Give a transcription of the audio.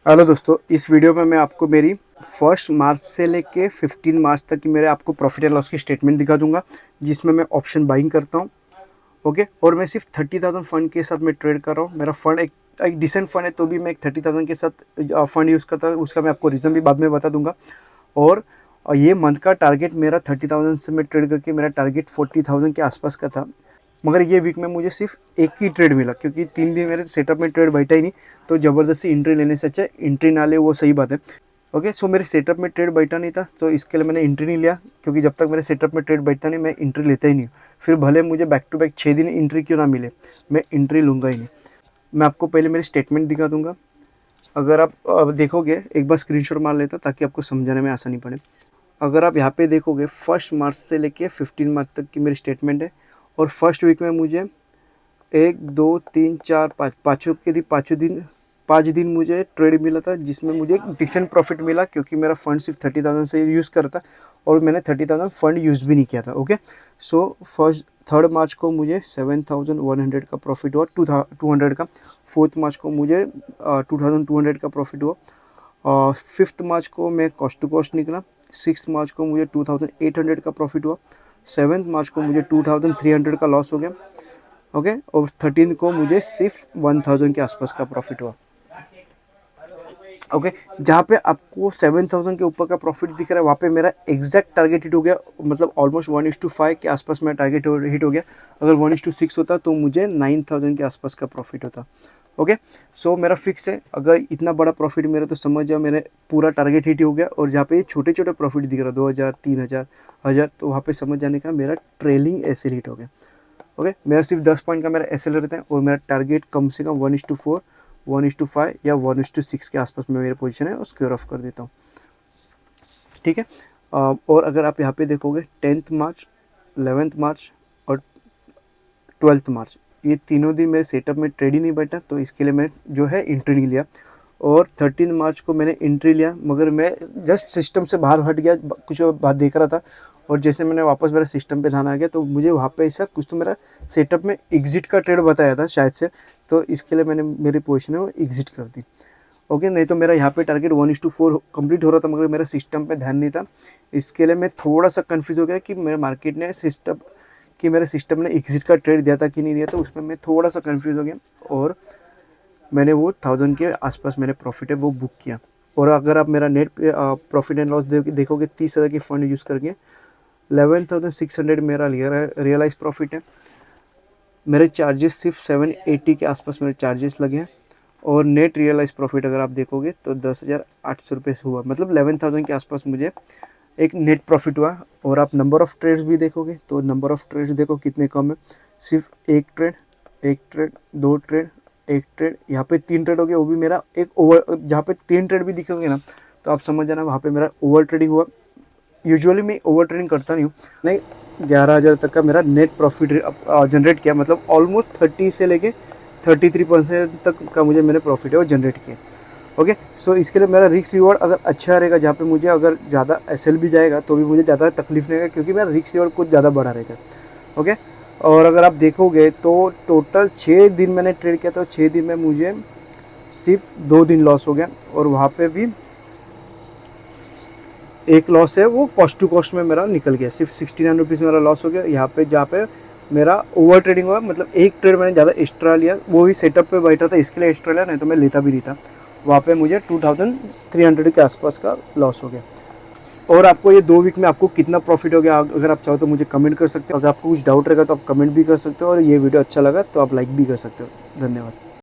Hello दोस्तों, इस video में मैं आपको मेरी 1 मार्च से लेके 15 मार्च तक की मेरे आपको प्रॉफिट एंड लॉस की स्टेटमेंट दिखा दूंगा, जिसमें मैं ऑप्शन बाइंग करता हूं। ओके, और मैं सिर्फ 30,000 फंड के साथ मैं ट्रेड कर रहा हूं। मेरा फंड एक डिसेंट फंड है, तो भी मैं एक 30,000 के साथ फंड यूज़ करता हूँ। उसका मैं आपको रीज़न भी बाद में बता दूंगा। और ये मंथ का टारगेट मेरा 30,000 से मैं ट्रेड करके मेरा टारगेट 40,000 के आसपास का था। मगर ये वीक में मुझे सिर्फ एक ही ट्रेड मिला, क्योंकि 3 दिन मेरे सेटअप में ट्रेड बैठा ही नहीं। तो ज़बरदस्ती एंट्री लेने से अच्छा एंट्री ना ले, वो सही बात है। ओके, सो मेरे सेटअप में ट्रेड बैठा नहीं था, तो इसके लिए मैंने एंट्री नहीं लिया, क्योंकि जब तक मेरे सेटअप में ट्रेड बैठता नहीं मैं एंट्री लेता ही नहीं। फिर भले मुझे बैक टू बैक 6 दिन एंट्री क्यों ना मिले, मैं एंट्री लूँगा ही नहीं। मैं आपको पहले मेरी स्टेटमेंट दिखा दूंगा। अगर आप देखोगे, एक बार स्क्रीनशॉट मार लेता ताकि आपको समझाने में आसानी पड़े। अगर आप यहाँ पे देखोगे, 1 मार्च से लेके 15 मार्च तक की मेरी स्टेटमेंट है। और फर्स्ट वीक में मुझे 1 2 3 4 5 पाँचों दिन मुझे ट्रेड मिला था, जिसमें मुझे एक डिसेंट प्रॉफिट मिला, क्योंकि मेरा फंड सिर्फ 30,000 से यूज़ करा था और मैंने 30,000 फंड यूज़ भी नहीं किया था। ओके, सो 3rd मार्च को मुझे 7,100 का प्रॉफिट हुआ, 200 का। 4th मार्च को मुझे 2,200 का प्रॉफिट हुआ। और 5th मार्च को मैं कॉस्ट टू कॉस्ट निकला। 6th मार्च को मुझे 2,800 का प्रॉफिट हुआ। 7th मार्च को मुझे 2,300 का लॉस हो गया। ओके, और 13 को मुझे सिर्फ 1,000 के आसपास का प्रॉफिट हुआ। ओके, जहाँ पे आपको 7,000 के ऊपर का प्रॉफिट दिख रहा है, वहाँ पे मेरा एग्जैक्ट टारगेट हिट हो गया। मतलब ऑलमोस्ट 1:5 के आसपास मेरा टारगेट हिट हो गया। अगर 1:6 होता तो मुझे 9,000 के आसपास का प्रॉफिट होता। ओके, सो मेरा फिक्स है, अगर इतना बड़ा प्रॉफिट मेरा, तो समझ जाओ मेरे पूरा टारगेट हिट हो गया। और जहाँ पे छोटे छोटे प्रॉफिट दिख रहा है, 2,000 3,000 1,000, तो वहाँ पे समझ जाने का मेरा ट्रेलिंग एसएल हिट हो गया। ओके, मेरा सिर्फ 10 पॉइंट का मेरा एसएल रहता है, और मेरा टारगेट कम से कम 1:4 1:5 या 1:6 के आसपास में मेरी पोजीशन है, और स्क्वेयर ऑफ कर देता हूँ। ठीक है। और अगर आप यहाँ पे देखोगे, 10th मार्च, 11th मार्च और 12th मार्च, ये तीनों दिन मेरे सेटअप में ट्रेड ही नहीं बैठा, तो इसके लिए मैं जो है एंट्री नहीं लिया। और 13 मार्च को मैंने एंट्री लिया, मगर मैं जस्ट सिस्टम से बाहर हट गया, कुछ बात देख रहा था। और जैसे मैंने वापस मेरा सिस्टम पे ध्यान आ गया, तो मुझे वहाँ पे ऐसा कुछ तो मेरा सेटअप में एग्जिट का ट्रेड बताया था शायद से, तो इसके लिए मैंने मेरी पोजीशन है वो एग्जिट कर दी। ओके, नहीं तो मेरा यहाँ पे टारगेट 1:4 कंप्लीट हो रहा था, मगर मेरा सिस्टम पे ध्यान नहीं था। इसके लिए मैं थोड़ा सा कंफ्यूज हो गया कि मेरे मार्केट ने मेरे सिस्टम ने एग्जिट का ट्रेड दिया था कि नहीं दिया था, उसमें मैं थोड़ा सा कंफ्यूज हो गया। और मैंने वो 1,000 के आसपास मैंने प्रॉफिट है वो बुक किया। और अगर आप मेरा नेट प्रॉफिट एंड लॉस देखोगे, 30,000 की फंड यूज़ करके 11,600 मेरा रियलाइज प्रॉफिट है। मेरे चार्जेस सिर्फ 780 के आसपास मेरे चार्जेस लगे हैं। और नेट रियलाइज प्रॉफिट अगर आप देखोगे तो 10,800 रुपये से हुआ, मतलब 11,000 के आसपास मुझे एक नेट प्रॉफिट हुआ। और आप नंबर ऑफ़ ट्रेड्स भी देखोगे, तो नंबर ऑफ़ ट्रेड्स देखो कितने कम है। सिर्फ एक ट्रेड, 2 ट्रेड, एक ट्रेड, यहाँ पे 3 ट्रेड हो गया, वो भी मेरा एक ओवर। जहाँ पे 3 ट्रेड भी दिखोगे ना, तो आप समझ जाना वहाँ पे मेरा ओवर ट्रेडिंग हुआ। यूजुअली मैं ओवर ट्रेडिंग करता नहीं हूँ। नहीं, 11,000 तक का मेरा नेट प्रॉफिट जनरेट किया, मतलब ऑलमोस्ट 30 से लेके 33% तक का मुझे मैंने प्रॉफिट है वो जनरेट किया। ओके, सो इसके लिए मेरा रिस्क रिवॉर्ड अगर अच्छा रहेगा, जहाँ पे मुझे अगर ज़्यादा एसएल भी जाएगा तो भी मुझे ज़्यादा तकलीफ नहीं होगा, क्योंकि मेरा रिस्क रिवॉर्ड कुछ ज़्यादा बड़ा रहेगा। ओके, और अगर आप देखोगे तो टोटल 6 दिन मैंने ट्रेड किया, तो 6 दिन में मुझे सिर्फ 2 दिन लॉस हो गया। और वहाँ पे भी एक लॉस है वो कॉस्ट टू कॉस्ट में मेरा निकल गया, सिर्फ 69 रुपीज़ मेरा लॉस हो गया यहाँ पे, जहाँ पे मेरा ओवर ट्रेडिंग हुआ। मतलब एक ट्रेड मैंने ज़्यादा एक्स्ट्रा लिया, वो भी सेटअप पे बैठा था इसके लिए एक्स्ट्रा लिया, नहीं तो मैं लेता भी नहीं था। वहाँ पे मुझे 2,300 के आसपास का लॉस हो गया। और आपको ये 2 वीक में आपको कितना प्रॉफिट हो गया, अगर आप चाहो तो मुझे कमेंट कर सकते हो। अगर आपको कुछ डाउट रहेगा तो आप कमेंट भी कर सकते हो, और ये वीडियो अच्छा लगा तो आप लाइक भी कर सकते हो। धन्यवाद।